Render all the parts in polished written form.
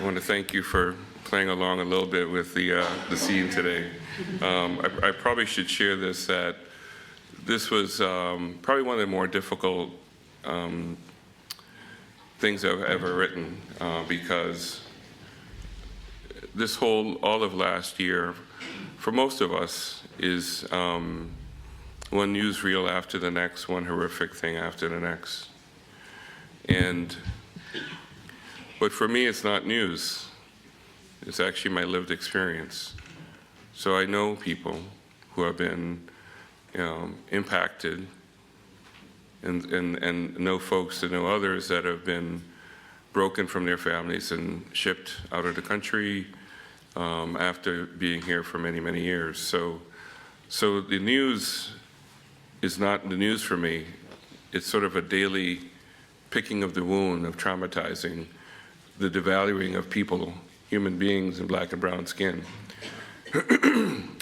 want to thank you for playing along a little bit with the scene today. I probably should share this, that this was probably one of the more difficult things I've ever written, because all of last year, for most of us, is one newsreel after the next, one horrific thing after the next. But for me, it's not news. It's actually my lived experience. So I know people who have been impacted, and know folks that know others that have been broken from their families and shipped out of the country after being here for many, many years. So the news is not the news for me. It's sort of a daily picking of the wound of traumatizing, the devaluing of people, human beings in black and brown skin.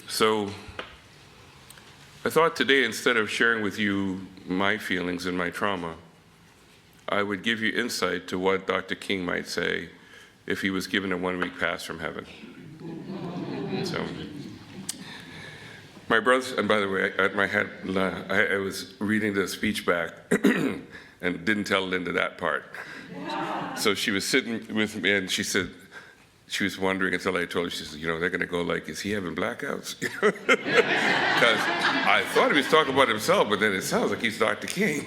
So I thought today, instead of sharing with you my feelings and my trauma, I would give you insight to what Dr. King might say if he was given a one-week pass from heaven. So, my brothers, and by the way, I was reading the speech back and didn't tell Linda that part. So she was sitting with me, and she said, she was wondering until I told her, she said, they're going to go like, is he having blackouts? Because I thought he was talking about himself, but then it sounds like he's Dr. King.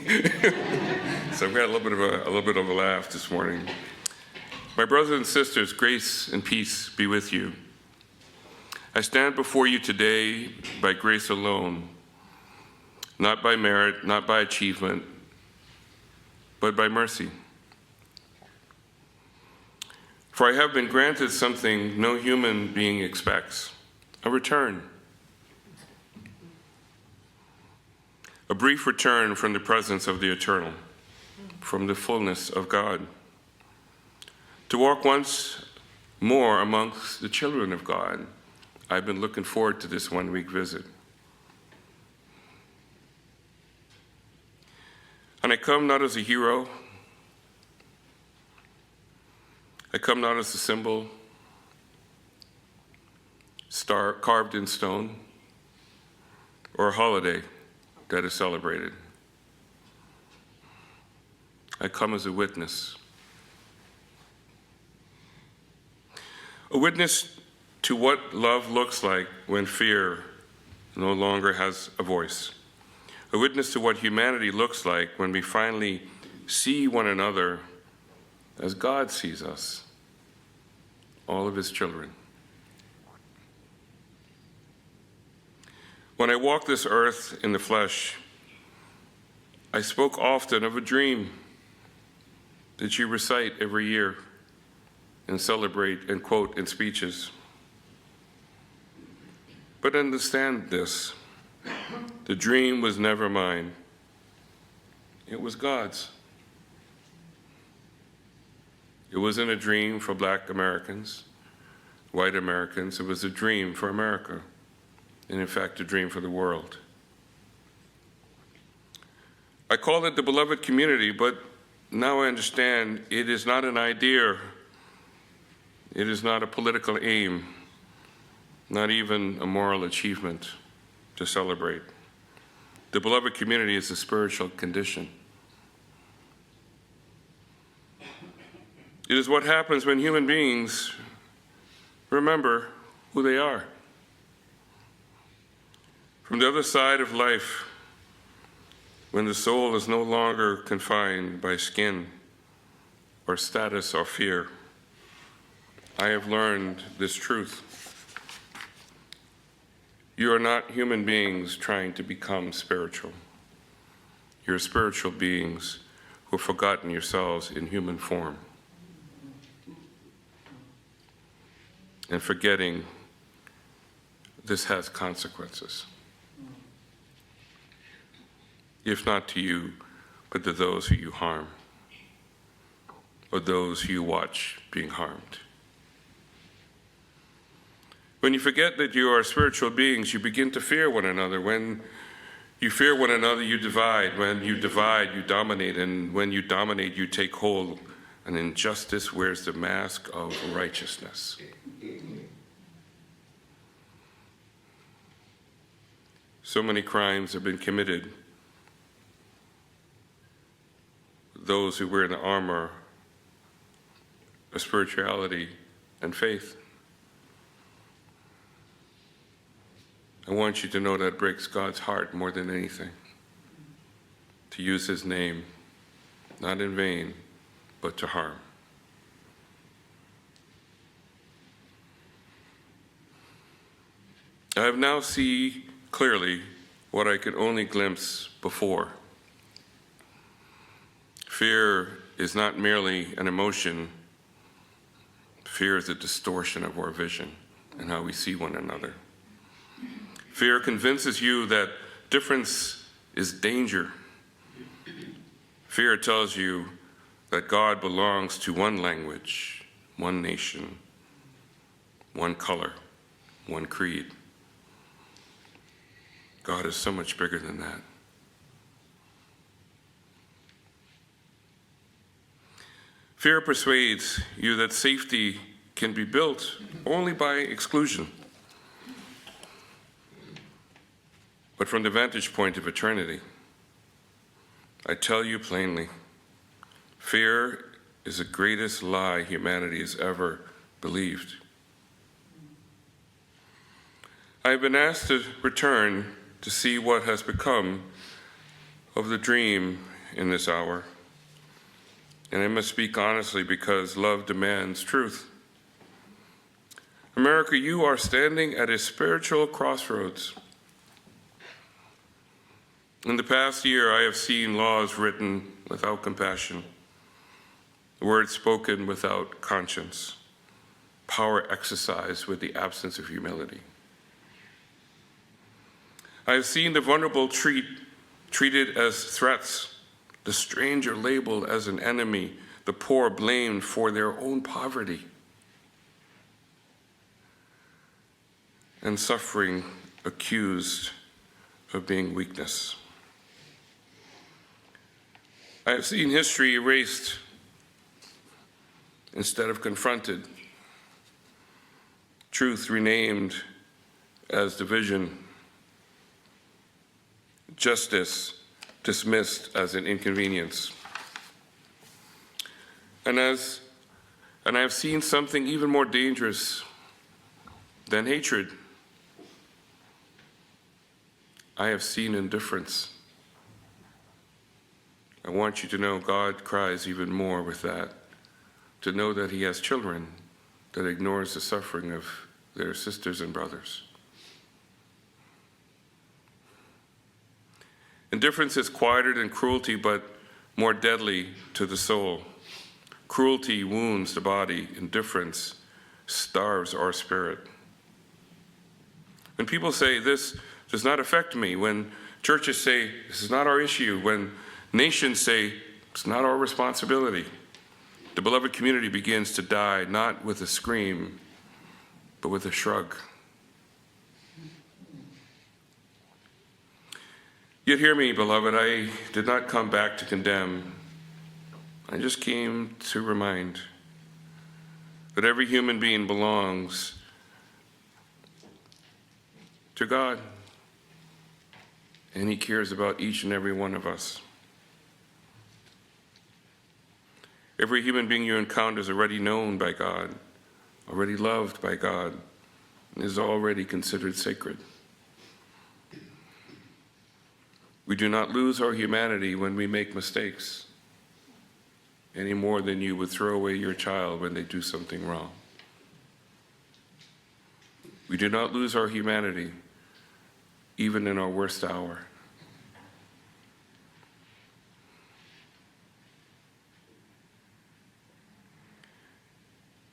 So we had a little bit of a laugh this morning. My brothers and sisters, grace and peace be with you. I stand before you today by grace alone, not by merit, not by achievement, but by mercy. For I have been granted something no human being expects, a return. A brief return from the presence of the eternal, from the fullness of God. To walk once more amongst the children of God. I've been looking forward to this one-week visit. And I come not as a hero, I come not as a symbol, star carved in stone, or a holiday that is celebrated. I come as a witness. A witness to what love looks like when fear no longer has a voice. A witness to what humanity looks like when we finally see one another as God sees us, all of his children. When I walked this earth in the flesh, I spoke often of a dream that you recite every year and celebrate and quote in speeches. But understand this, the dream was never mine. It was God's. It wasn't a dream for Black Americans, white Americans. It was a dream for America, and in fact, a dream for the world. I call it the beloved community, but now I understand it is not an idea. It is not a political aim, not even a moral achievement to celebrate. The beloved community is a spiritual condition. It is what happens when human beings remember who they are. From the other side of life, when the soul is no longer confined by skin or status or fear, I have learned this truth. You are not human beings trying to become spiritual. You're spiritual beings who have forgotten yourselves in human form. And forgetting this has consequences. If not to you, but to those who you harm, or those who you watch being harmed. When you forget that you are spiritual beings, you begin to fear one another. When you fear one another, you divide. When you divide, you dominate. And when you dominate, you take hold and injustice wears the mask of righteousness. So many crimes have been committed. Those who wear the armor of spirituality and faith. I want you to know that breaks God's heart more than anything. To use his name, not in vain, but to harm. I have now seen clearly what I could only glimpse before. Fear is not merely an emotion. Fear is a distortion of our vision and how we see one another. Fear convinces you that difference is danger. Fear tells you that God belongs to one language, one nation, one color, one creed. God is so much bigger than that. Fear persuades you that safety can be built only by exclusion. But from the vantage point of eternity, I tell you plainly, fear is the greatest lie humanity has ever believed. I have been asked to return to see what has become of the dream in this hour. And I must speak honestly because love demands truth. America, you are standing at a spiritual crossroads. In the past year, I have seen laws written without compassion, words spoken without conscience, power exercised with the absence of humility. I have seen the vulnerable treated as threats, the stranger labeled as an enemy, the poor blamed for their own poverty, and suffering accused of being weakness. I have seen history erased instead of confronted, truth renamed as division, justice dismissed as an inconvenience. And I have seen something even more dangerous than hatred. I have seen indifference. I want you to know God cries even more with that, to know that he has children that ignores the suffering of their sisters and brothers. Indifference is quieter than cruelty, but more deadly to the soul. Cruelty wounds the body. Indifference starves our spirit. When people say, this does not affect me, when churches say, this is not our issue, when nations say, it's not our responsibility, the beloved community begins to die, not with a scream, but with a shrug. Yet hear me, beloved, I did not come back to condemn. I just came to remind that every human being belongs to God, and he cares about each and every one of us. Every human being you encounter is already known by God, already loved by God, and is already considered sacred. We do not lose our humanity when we make mistakes, any more than you would throw away your child when they do something wrong. We do not lose our humanity, even in our worst hour.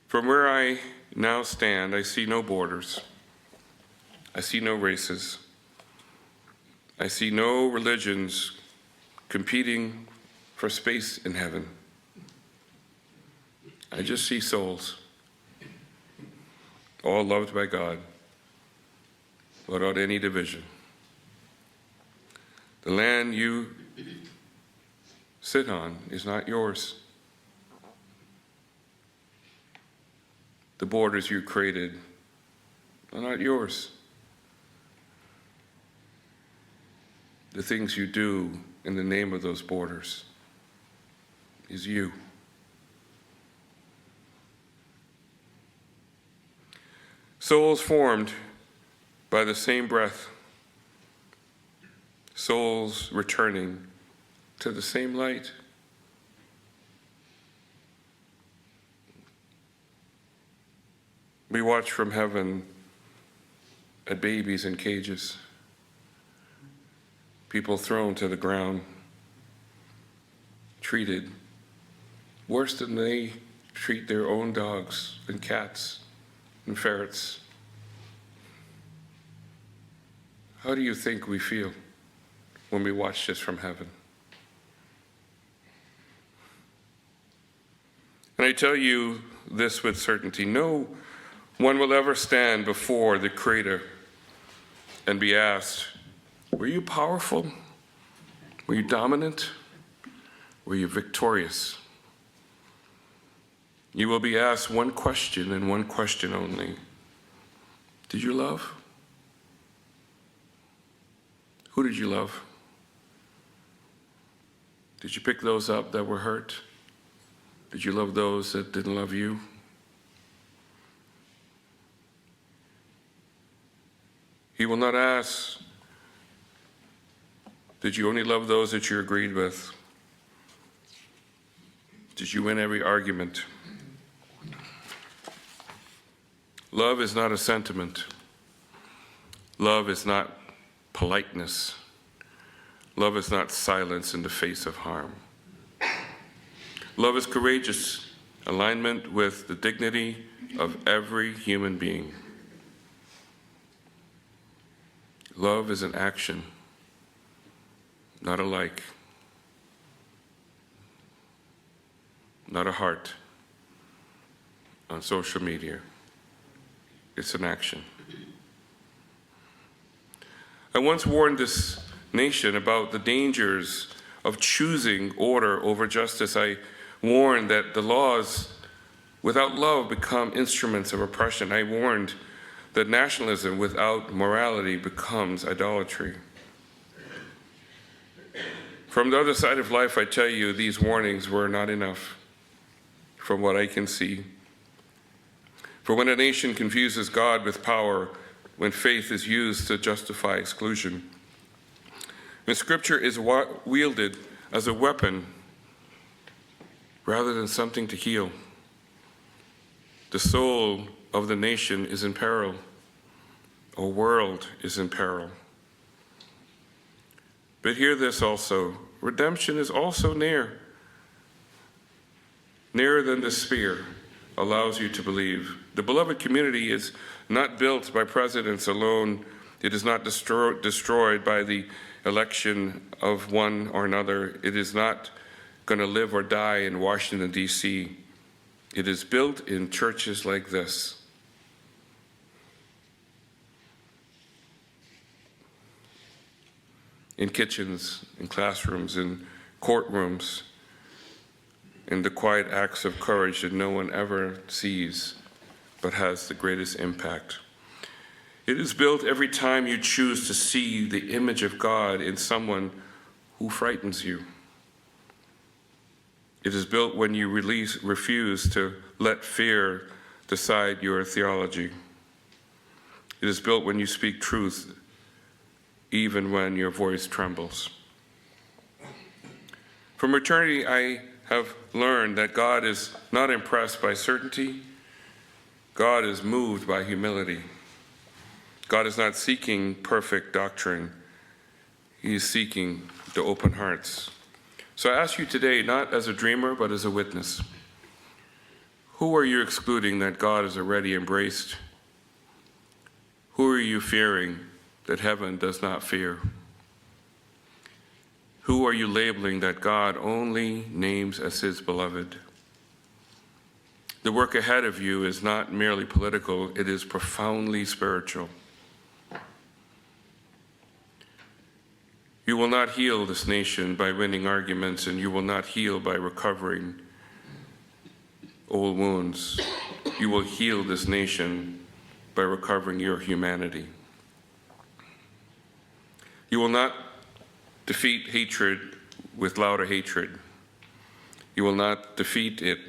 From where I now stand, I see no borders. I see no races. I see no religions competing for space in heaven. I just see souls, all loved by God, without any division. The land you sit on is not yours. The borders you created are not yours. The things you do in the name of those borders is you. Souls formed by the same breath, souls returning to the same light. We watch from heaven at babies in cages, people thrown to the ground, treated worse than they treat their own dogs and cats and ferrets. How do you think we feel when we watch this from heaven? And I tell you this with certainty, no one will ever stand before the Creator and be asked, were you powerful? Were you dominant? Were you victorious? You will be asked one question and one question only. Did you love? Who did you love? Did you pick those up that were hurt? Did you love those that didn't love you? He will not ask, did you only love those that you agreed with? Did you win every argument? Love is not a sentiment. Love is not politeness. Love is not silence in the face of harm. Love is courageous alignment with the dignity of every human being. Love is an action, not a like, not a heart on social media. It's an action. I once warned this nation about the dangers of choosing order over justice. I warned that the laws without love become instruments of oppression. I warned that nationalism without morality becomes idolatry. From the other side of life, I tell you, these warnings were not enough from what I can see. For when a nation confuses God with power, when faith is used to justify exclusion, when Scripture is wielded as a weapon rather than something to heal, the soul of the nation is in peril. Our world is in peril. But hear this also, redemption is also near. Nearer than the spear allows you to believe. The beloved community is not built by presidents alone. It is not destroyed by the election of one or another. It is not going to live or die in Washington, D.C. It is built in churches like this. In kitchens, in classrooms, in courtrooms, in the quiet acts of courage that no one ever sees but has the greatest impact. It is built every time you choose to see the image of God in someone who frightens you. It is built when you refuse to let fear decide your theology. It is built when you speak truth, even when your voice trembles. From eternity, I have learned that God is not impressed by certainty. God is moved by humility. God is not seeking perfect doctrine. He is seeking the open hearts. So I ask you today, not as a dreamer, but as a witness, who are you excluding that God has already embraced? Who are you fearing that heaven does not fear? Who are you labeling that God only names as his beloved? The work ahead of you is not merely political, it is profoundly spiritual. You will not heal this nation by winning arguments, and you will not heal by recovering old wounds. you will heal this nation by recovering your humanity. You will not defeat hatred with louder hatred. You will not defeat it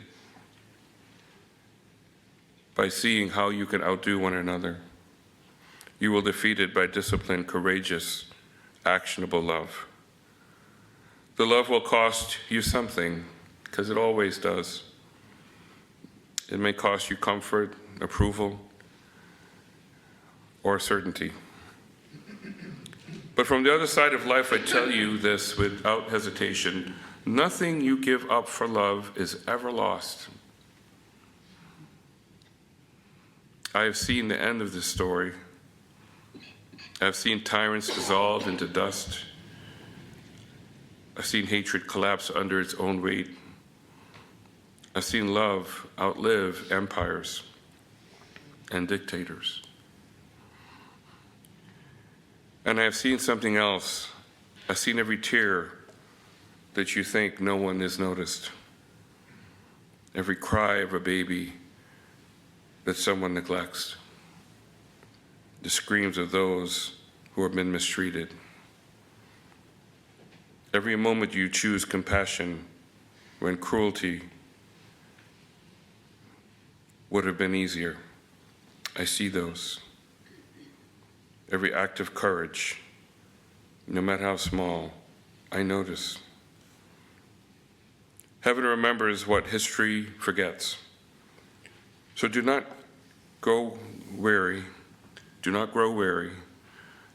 by seeing how you can outdo one another. You will defeat it by disciplined, courageous, actionable love. The love will cost you something, because it always does. It may cost you comfort, approval, or certainty. But from the other side of life, I tell you this without hesitation: nothing you give up for love is ever lost. I have seen the end of this story. I've seen tyrants dissolve into dust. I've seen hatred collapse under its own weight. I've seen love outlive empires and dictators. And I've seen something else. I've seen every tear that you think no one has noticed. Every cry of a baby that someone neglects. The screams of those who have been mistreated. Every moment you choose compassion when cruelty would have been easier. I see those. Every act of courage, no matter how small, I notice. Heaven remembers what history forgets. So do not go weary, do not grow weary,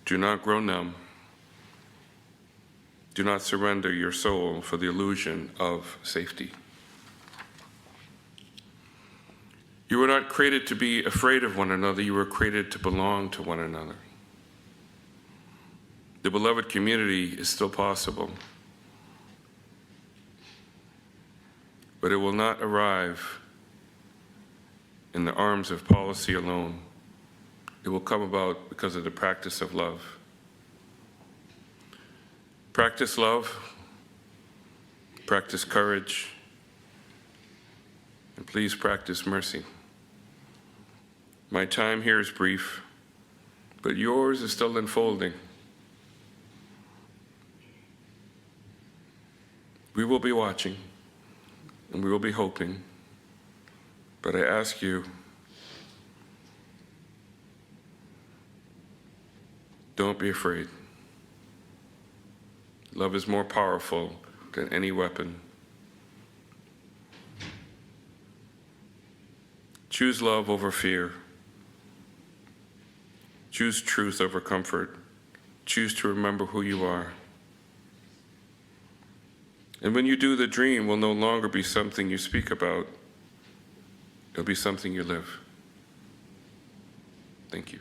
do not grow numb. Do not surrender your soul for the illusion of safety. You were not created to be afraid of one another, you were created to belong to one another. The beloved community is still possible, but it will not arrive in the arms of policy alone. It will come about because of the practice of love. Practice love, practice courage, and please practice mercy. My time here is brief, but yours is still unfolding. We will be watching, and we will be hoping, but I ask you, don't be afraid. Love is more powerful than any weapon. Choose love over fear. Choose truth over comfort. Choose to remember who you are. And when you do, the dream will no longer be something you speak about. It'll be something you live. Thank you.